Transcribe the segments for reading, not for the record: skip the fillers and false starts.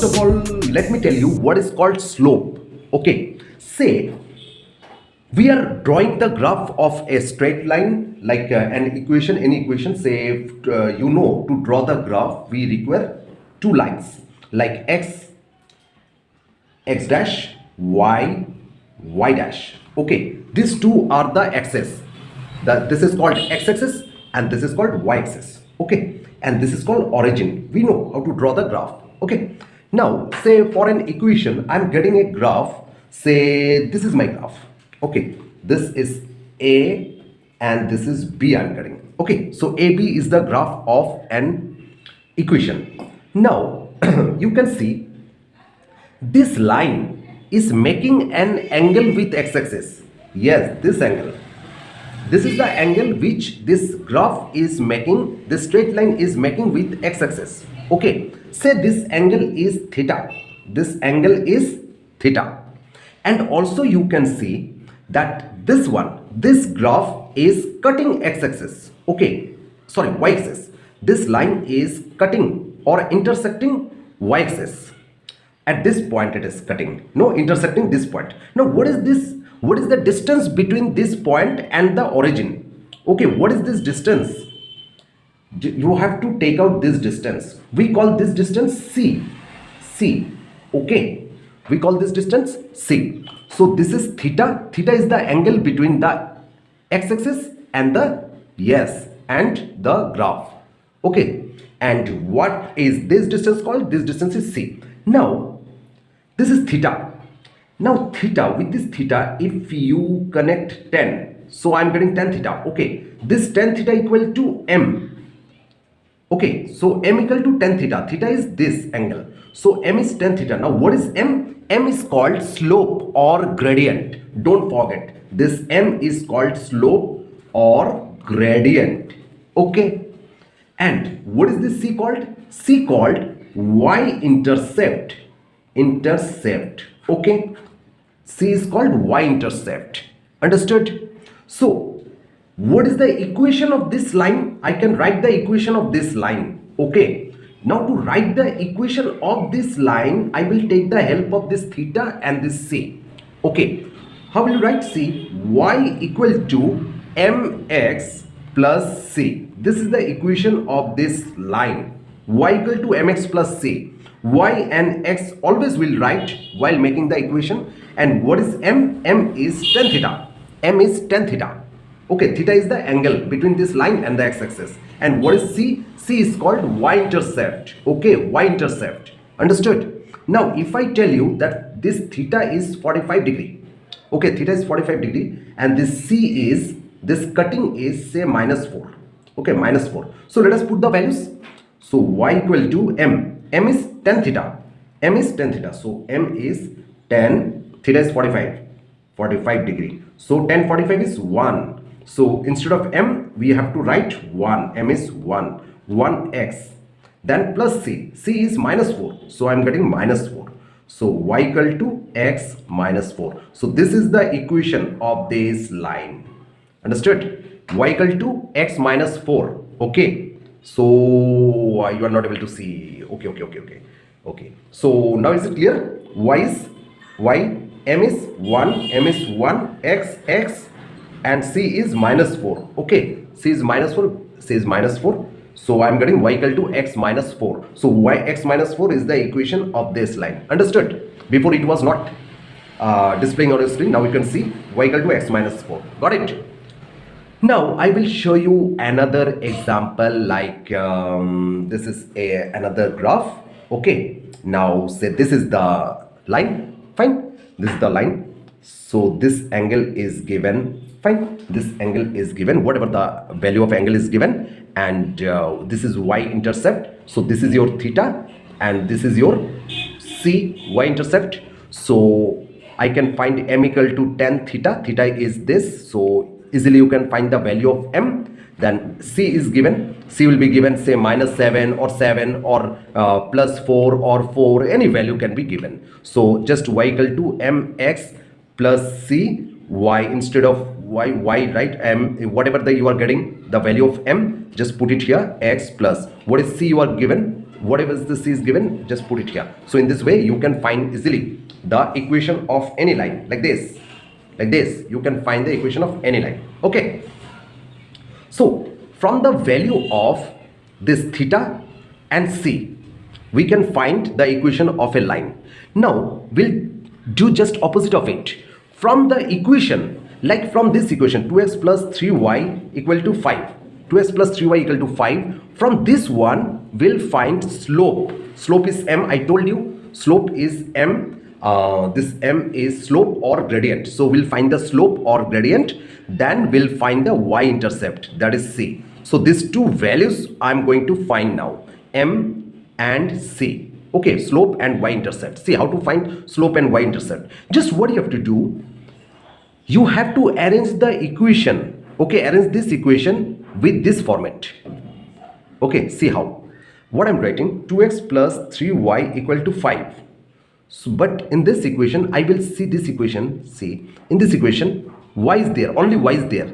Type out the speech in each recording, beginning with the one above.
First of all, let me tell you what is called slope. Okay, say we are drawing the graph of a straight line like an equation. Any equation, say to draw the graph we require two lines like x dash, y dash. Okay, these two are the axes. This is called x-axis and this is called y-axis. Okay, and this is called origin. We know how to draw the graph. Okay, now say for an equation I'm getting a graph. Say this is my graph. Okay, this is A and this is B I'm getting. Okay, so AB is the graph of an equation. Now you can see this line is making an angle with x-axis. Yes, this angle. This is the angle which this graph is making, this straight line is making with x-axis. Okay, say this angle is theta. This angle is theta. And also you can see that this graph is cutting x-axis. Okay, sorry, y-axis. This line is cutting or intersecting y-axis. At this point it is cutting, no, intersecting this point. Now what is this? What is the distance between this point and the origin? Okay, what is this distance? You have to take out this distance. We call this distance C. Okay, we call this distance C. So this is theta. Theta is the angle between the x-axis and the and the graph. Okay, and what is this distance called? This distance is C. Now this is theta. Now theta, with this theta, if you connect 10, so I'm getting tan theta. Okay, this tan theta equal to m. Okay, so m equal to tan theta. Theta is this angle. So m is tan theta. Now what is m? M is called slope or gradient. Don't forget, this m is called slope or gradient. Okay, and what is this C called? C called y-intercept. Intercept. Okay, C is called y-intercept. Understood? So what is the equation of this line? I can write the equation of this line. Okay, now to write the equation of this line I will take the help of this theta and this C. Okay, how will you write C? Y equal to mx plus C. This is the equation of this line. Y equal to mx plus C. Y and x always will write while making the equation. And what is m? M is tan theta. M is tan theta. Okay, theta is the angle between this line and the x-axis. And what is C? C is called y-intercept. Okay, y-intercept. Understood? Now if I tell you that this theta is 45 degree. Okay, theta is 45 degree and this C is, this cutting is say -4. Okay, -4. So let us put the values. So y equal to m. M is tan theta. M is tan theta. So m is tan, theta is 45 degree. So tan 45 is 1. So instead of m we have to write 1. M is 1x. Then plus C. C is -4. So I'm getting -4. So y equal to x minus 4. So this is the equation of this line. Understood? Y equal to x minus 4. Okay. So you are not able to see. Okay. So now is it clear? M is 1, x, and C is -4. Okay, C is -4. So I'm getting y equal to x minus 4. So x minus 4 is the equation of this line. Understood? Before it was not displaying on your screen. Now you can see y equal to x minus 4. Got it? Now I will show you another example like this is another graph. Okay, now say this is the line. Fine, this is the line. So this angle is given. Fine, this angle is given, whatever the value of angle is given, and this is y-intercept. So this is your theta and this is your C, y-intercept. So I can find m equal to tan theta. Theta is this. So easily you can find the value of m. Then C is given. C will be given say -7 or 7 or +4 or 4. Any value can be given. So just y equal to mx plus C. Y instead of y, right? M, whatever you are getting the value of m, just put it here. X plus what is C you are given? whatever the c is given, just put it here. So in this way you can find easily the equation of any line. Like this you can find the equation of any line. Okay, so from the value of this theta and c, we can find the equation of a line. Now we'll do just opposite of it. From the equation, like from this equation, 2x plus 3y equal to 5, 2x plus 3y equal to 5, from this one we'll find slope. Slope is m, I told you, slope is m. This m is slope or gradient, so we'll find the slope or gradient, then we'll find the y-intercept, that is c. So these two values I'm going to find now, m and c. Okay, slope and y-intercept. See how to find slope and y-intercept. Just what you have to do, you have to arrange the equation. Okay, arrange this equation with this format. Okay, see how. What I'm writing, 2x plus 3y equal to 5. So, but in this equation, I will see this equation. See, in this equation, y is there, only y is there.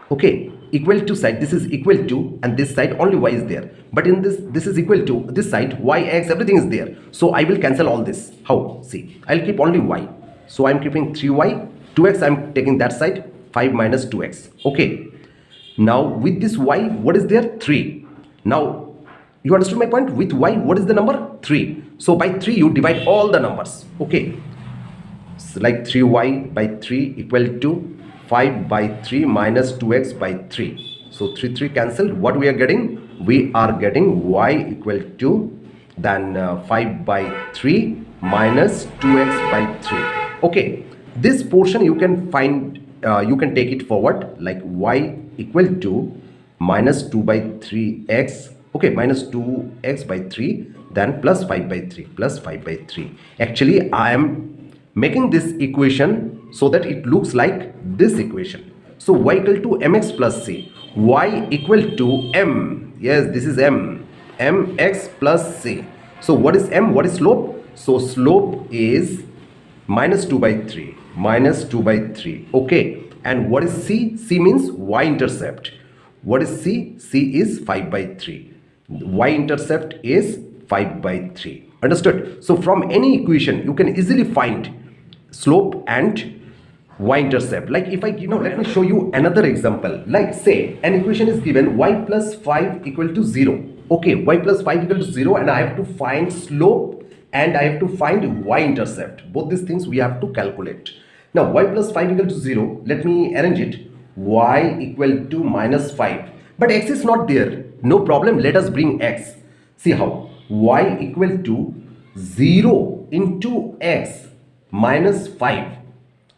Okay, equal to side, this is equal to, and this side only y is there. But in this is equal to, this side, y, x, everything is there. So I will cancel all this. How? See, I'll keep only y. So I'm keeping 3y, 2x, I'm taking that side, 5 minus 2x. Okay, now with this y, what is there? 3. Now, you understood my point? With y, what is the number? 3. So by 3, you divide all the numbers. Okay, so like 3y by 3 equal to 5 by 3 minus 2x by 3. So 3 cancelled. What we are getting? We are getting y equal to then 5 by 3 minus 2x by 3. Okay, this portion you can find, you can take it forward like y equal to minus 2 by 3x. Okay, minus 2x by 3, then plus 5 by 3, plus 5 by 3. Actually, I am making this equation so that it looks like this equation. So y equal to mx plus c, y equal to m, yes, this is m, mx plus c. So what is m, what is slope? So slope is minus 2 by 3, minus 2 by 3. Okay, and what is c? C means y-intercept. What is c? C is 5 by 3. Y-intercept is 5 by 3. Understood? So from any equation you can easily find slope and y-intercept. Like if I, let me show you another example. Like say an equation is given, y plus 5 equal to 0. Okay, y plus 5 equal to 0, and I have to find slope and I have to find y-intercept. Both these things we have to calculate. Now y plus 5 equal to 0, let me arrange it. Y equal to minus 5, but x is not there. No problem, let us bring x. See how? Y equal to 0 into x minus 5.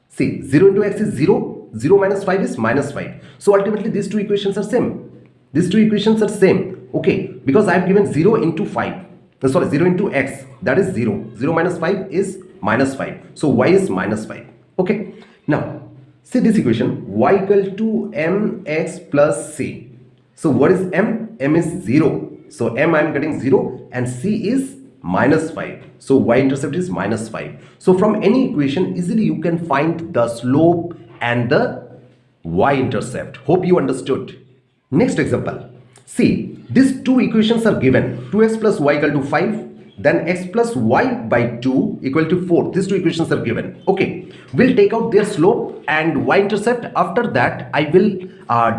See, 0 into x is 0, 0 minus 5 is minus 5. So ultimately these two equations are same. These two equations are same. Okay, because I have given 0 into 5. Sorry, 0 into x, that is 0. 0 minus 5 is minus 5. So y is minus 5. Okay, now see this equation, y equal to mx plus c. So what is m? M is 0. So m I am getting 0 and c is minus 5. So y-intercept is minus 5. So from any equation easily you can find the slope and the y-intercept. Hope you understood. Next example. See, these two equations are given. 2x plus y equal to 5. Then x plus y by 2 equal to 4. These two equations are given. Okay, we'll take out their slope and y-intercept. After that, I will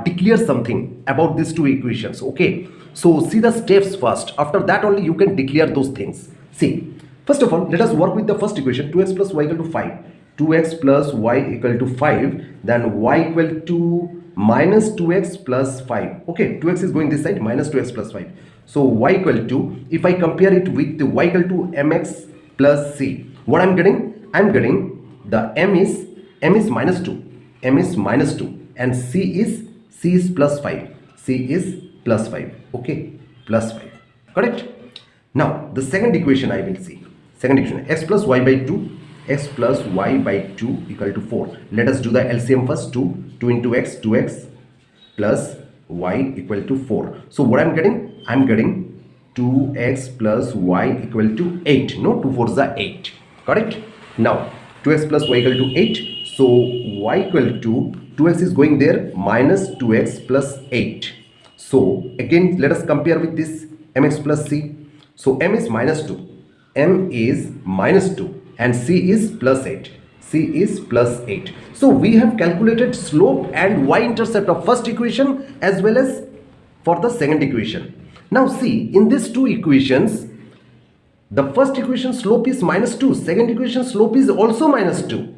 declare something about these two equations. Okay, so see the steps first. After that only you can declare those things. See, first of all, let us work with the first equation, 2x plus y equal to 5. 2x plus y equal to 5. Then y equal to minus 2x plus 5. Okay, 2x is going this side, minus 2x plus 5. So y equal to, if I compare it with the y equal to mx plus c, what I'm getting? I'm getting the m is minus 2, m is minus 2, and c is plus 5, c is plus 5. Okay, plus 5. Correct? Now the second equation I will see. Second equation, x plus y by 2, x plus y by 2 equal to 4. Let us do the LCM first. 2 into x, 2x plus y equal to 4. So what I'm getting? I'm getting 2x plus y equal to 8. No, 2 4s are 8. Correct? Now 2x plus y equal to 8. So y equal to 2x is going there, minus 2x plus 8. So again let us compare with this mx plus c. So m is minus 2. M is minus 2 and C is plus 8. C is plus 8. So we have calculated slope and y-intercept of first equation as well as for the second equation. Now see, in these two equations, the first equation slope is minus 2. Second equation slope is also minus 2.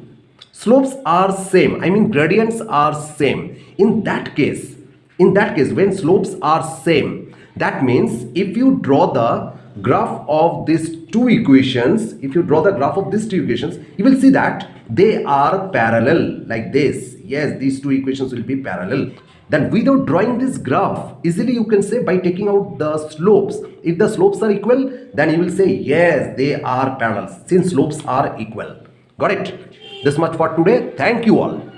Slopes are same. I mean gradients are same. In that case, when slopes are same, that means if you draw the graph of these two equations, you will see that they are parallel like this. Yes, these two equations will be parallel. Then without drawing this graph, easily you can say by taking out the slopes. If the slopes are equal, then you will say yes, they are parallel since slopes are equal. Got it? This much for today. Thank you all.